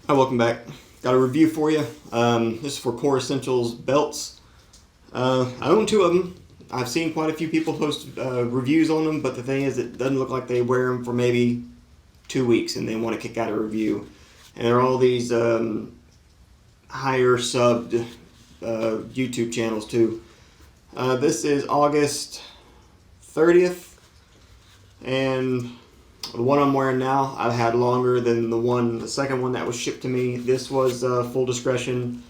Hi, welcome back. Got a review for you. This is for Core Essentials belts. I own two of them. I've seen quite a few people post reviews on them, but the thing is, it doesn't look like they wear them for maybe 2 weeks and they want to kick out a review. And they're all these higher subbed YouTube channels too. This is August 30th, and the one I'm wearing now I've had longer than the second one that was shipped to me. This was full discretion,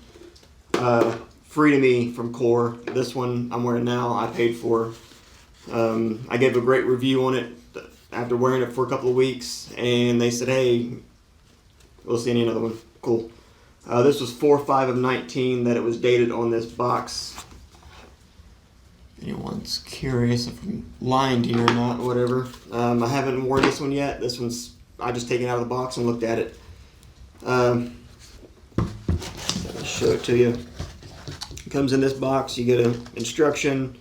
free to me from Core. This one I'm wearing now I paid for. I gave a great review on it after wearing it for a couple of weeks, and they said, hey, we'll see another one. Cool. This was 4/5/19 that it was dated on this box. If anyone's curious if I'm lying to you or not, whatever. I haven't worn this one yet. This one's, I just taken it out of the box and looked at it. I'll show it to you. It comes in this box. You get an instruction.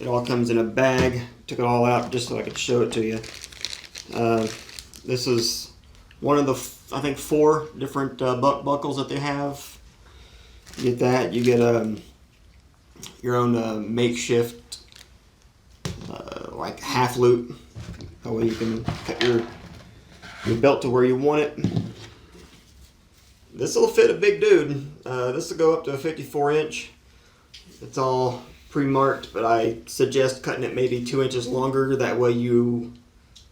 It all comes in a bag. Took it all out just so I could show it to you. This is one of the, I think, 4 different buckles that they have. You get that. You get your own makeshift like half loop. That way you can cut your belt to where you want it. This will fit a big dude. This will go up to a 54 inch. It's all pre-marked, but I suggest cutting it maybe 2 inches longer. That way you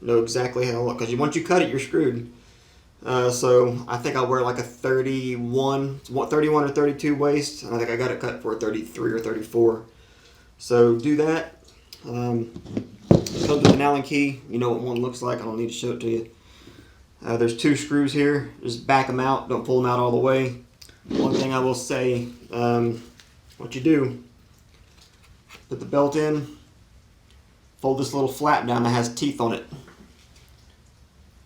know exactly how long, because once you cut it, you're screwed. So I think I'll wear like a 31 or 32 waist. I think I got it cut for a 33 or 34. So do that. It comes with an Allen key. You know what one looks like. I don't need to show it to you. There's 2 screws here. Just back them out. Don't pull them out all the way. One thing I will say, what you do, put the belt in, fold this little flap down that has teeth on it.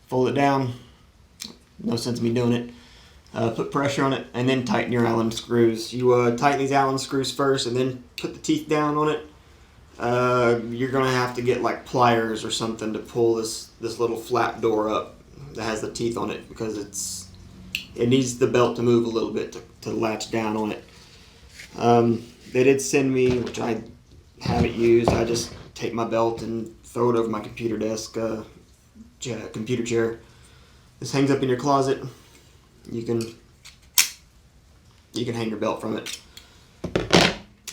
Fold it down. No sense in me doing it. Put pressure on it and then tighten your Allen screws. You tighten these Allen screws first and then put the teeth down on it. You're gonna have to get like pliers or something to pull this little flap door up that has the teeth on it, because it needs the belt to move a little bit to latch down on it. They did send me, which I haven't used, I just take my belt and throw it over my computer desk, computer chair. This hangs up in your closet. You can hang your belt from it.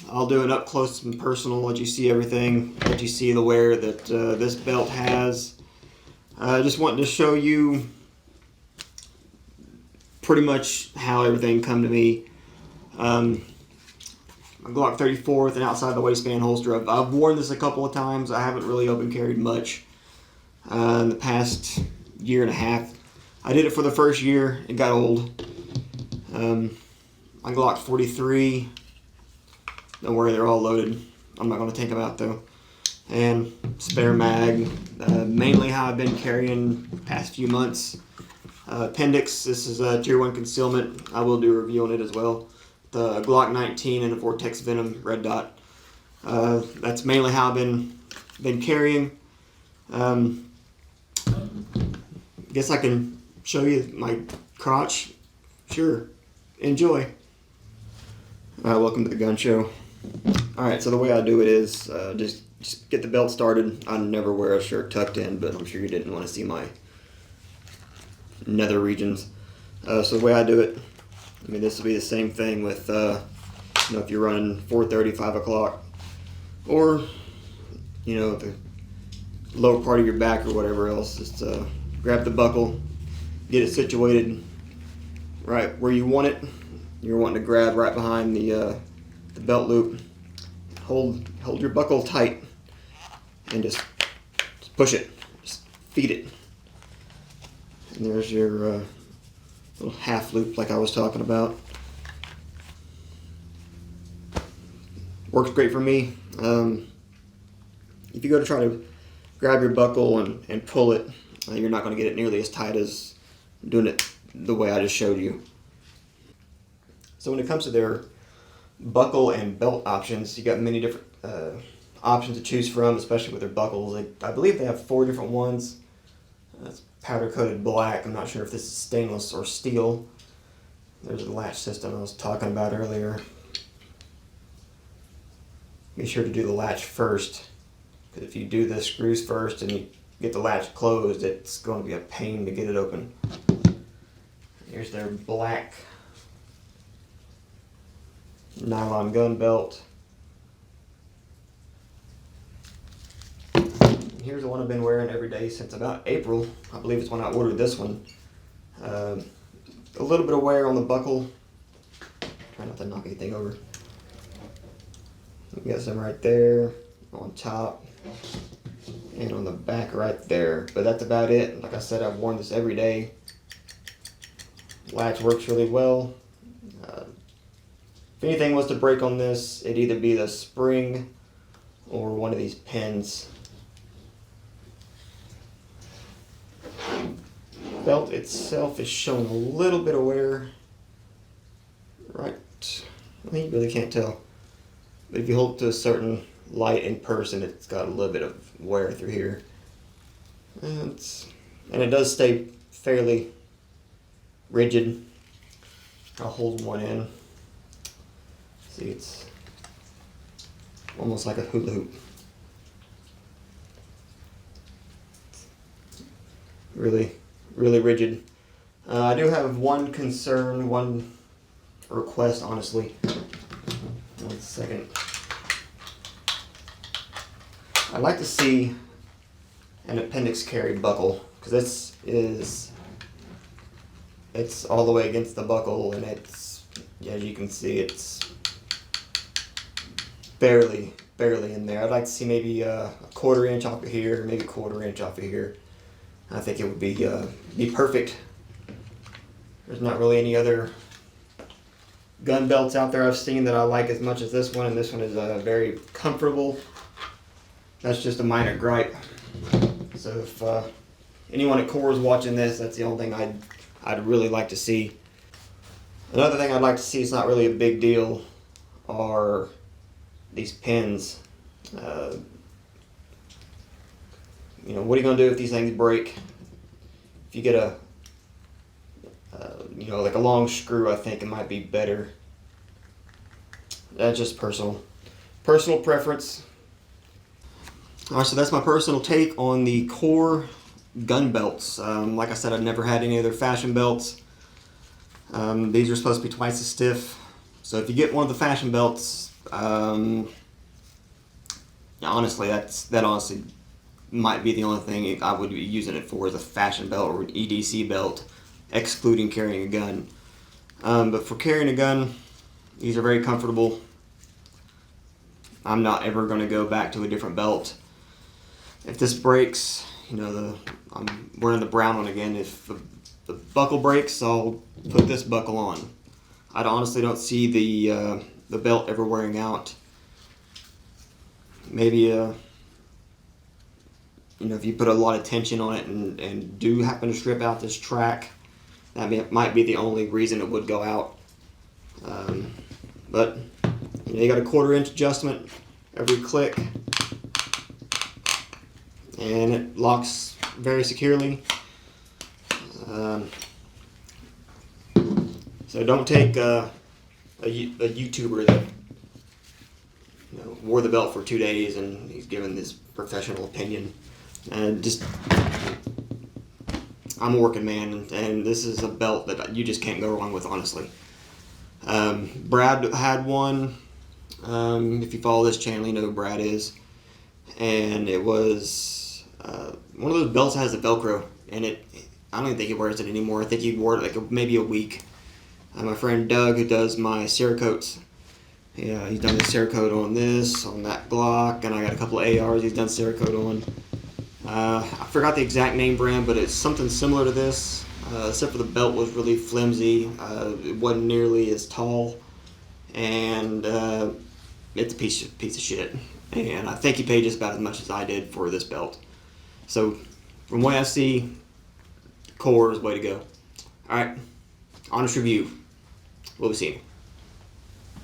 I'll do an up close and personal, let you see everything, let you see the wear that this belt has. I just wanted to show you pretty much how everything come to me. My Glock 34 with an outside the waistband holster. I've worn this a couple of times. I haven't really open carried much in the past year and a half. I did it for the first year. It got old. My Glock 43. Don't worry, they're all loaded. I'm not going to take them out though. And spare mag. Mainly how I've been carrying the past few months. Appendix. This is a Tier 1 concealment. I will do a review on it as well. The Glock 19 and a Vortex Venom red dot. That's mainly how I've been carrying. Guess I can show you my crotch. Sure. Enjoy. Welcome to the gun show. Alright, so the way I do it is just get the belt started. I never wear a shirt tucked in, but I'm sure you didn't want to see my nether regions. So the way I do it, I mean, this will be the same thing with, if you're running 4:30, 5 o'clock, or, the lower part of your back or whatever else. Just grab the buckle, get it situated right where you want it. You're wanting to grab right behind the belt loop. Hold your buckle tight and just push it. Just feed it. And there's your little half loop like I was talking about. Works great for me. If you go to try to grab your buckle and pull it, you're not going to get it nearly as tight as doing it the way I just showed you. So when it comes to their buckle and belt options, you got many different options to choose from, especially with their buckles. I believe they have 4 different ones. That's powder coated black. I'm not sure if this is stainless or steel. There's the latch system I was talking about earlier. Be sure to do the latch first, because if you do the screws first and you get the latch closed, it's going to be a pain to get it open. Here's their black nylon gun belt. Here's the one I've been wearing every day since about April. I believe it's when I ordered this one. A little bit of wear on the buckle. Try not to knock anything over. We got some right there on top and on the back right there, but that's about it. Like I said, I've worn this every day. Latch works really well. If anything was to break on this, it'd either be the spring or one of these pins. Belt itself is showing a little bit of wear. Right, I think you really can't tell. But if you hold it to a certain light in person, it's got a little bit of wear through here. And it does stay fairly rigid. I'll hold one in. See, it's almost like a hula hoop. Really, really rigid. I do have one concern, one request, honestly. 1 second. I'd like to see an appendix carry buckle, because it's all the way against the buckle, and it's, as you can see, it's barely in there. I'd like to see maybe a 1/4 inch off of here, maybe 1/4 inch off of here. I think it would be perfect. There's not really any other gun belts out there I've seen that I like as much as this one, and this one is very comfortable. That's just a minor gripe. So if anyone at Core is watching this, that's the only thing I'd really like to see. Another thing I'd like to see, is not really a big deal, are these pins. You know, what are you gonna do if these things break? If you get a you know, like a long screw, I think it might be better. That's just personal preference. Alright, so that's my personal take on the Core gun belts. Like I said, I've never had any other fashion belts. These are supposed to be twice as stiff. So if you get one of the fashion belts, honestly, that honestly might be the only thing I would be using it for, is a fashion belt or an EDC belt, excluding carrying a gun. But for carrying a gun, these are very comfortable. I'm not ever going to go back to a different belt. If this breaks, you know, I'm wearing the brown one again. If the buckle breaks, I'll put this buckle on. I honestly don't see the belt ever wearing out. Maybe you know, if you put a lot of tension on it and do happen to strip out this track, that might be the only reason it would go out. But you know, you got a 1/4 inch adjustment every click, and it locks very securely. So don't take a YouTuber that, you know, wore the belt for 2 days and he's given this professional opinion. And just, I'm a working man, and this is a belt that you just can't go wrong with, honestly. Brad had one. If you follow this channel, you know who Brad is. And it was one of those belts that has the Velcro, and I don't even think he wears it anymore. I think he wore it like maybe a week. My friend Doug, who does my Cerakotes, yeah, he's done the Cerakote on this, on that Glock, and I got a couple of ARs he's done Cerakote on. I forgot the exact name brand, but it's something similar to this, except for the belt was really flimsy. It wasn't nearly as tall, and it's a piece of shit. And I think he paid just about as much as I did for this belt. So, from what I see, Core is the way to go. Alright, honest review. We'll be seeing you.